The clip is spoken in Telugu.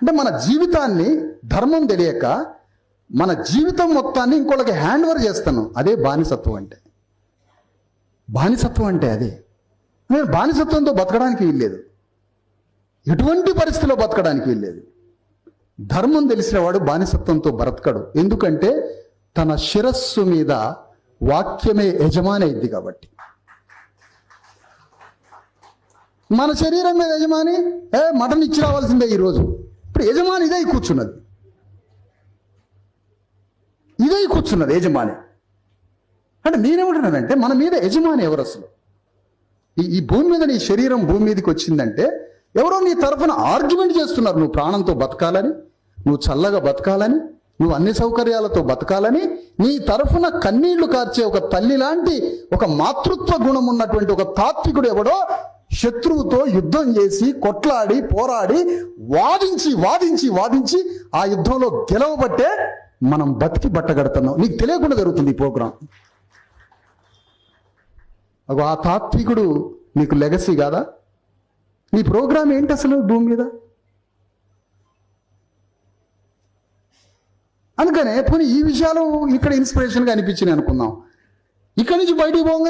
అంటే మన జీవితాన్ని ధర్మం తెలియక మన జీవితం మొత్తాన్ని ఇంకోళ్ళకి హ్యాండ్ ఓవర్ చేస్తాను. అదే బానిసత్వం అంటే. బానిసత్వం అంటే అదే. నేను బానిసత్వంతో బతకడానికి వీల్లేదు, ఎటువంటి పరిస్థితిలో బతకడానికి వీల్లేదు. ధర్మం తెలిసినవాడు బానిసత్వంతో బ్రతకడు. ఎందుకంటే తన శిరస్సు మీద వాక్యమే యజమాని అయింది కాబట్టి. మన శరీరం మీద యజమాని మటన్ ఇచ్చి రావాల్సిందే ఈరోజు. ఇప్పుడు యజమాని ఇదే కూర్చున్నది, యజమాని. అంటే నేనేమంటున్నానంటే మన మీద యజమాని ఎవరు అసలు? ఈ భూమి మీద నీ శరీరం భూమి మీదకి వచ్చిందంటే ఎవరో నీ తరఫున ఆర్గ్యుమెంట్ చేస్తున్నారు. నువ్వు ప్రాణంతో బతకాలని, నువ్వు చల్లగా బతకాలని, నువ్వు అన్ని సౌకర్యాలతో బతకాలని నీ తరఫున కన్నీళ్లు కార్చే ఒక తల్లి లాంటి ఒక మాతృత్వ గుణం ఉన్నటువంటి ఒక తాత్వికుడు ఎవడో శత్రువుతో యుద్ధం చేసి కొట్లాడి పోరాడి వాదించి వాదించి వాదించి ఆ యుద్ధంలో గెలవబట్టే మనం బతికి బట్టగడుతున్నాం. నీకు తెలియకుండా జరుగుతుంది ఈ ప్రోగ్రాం. ఆ తాత్వికుడు నీకు లెగసీ కాదా? నీ ప్రోగ్రాం ఏంటి అసలు భూమి మీద? అందుకనే పోనీ ఈ విషయాలు ఇక్కడ ఇన్స్పిరేషన్గా అనిపించినాయి అనుకుందాం. ఇక్కడి నుంచి బయటికి పోగానే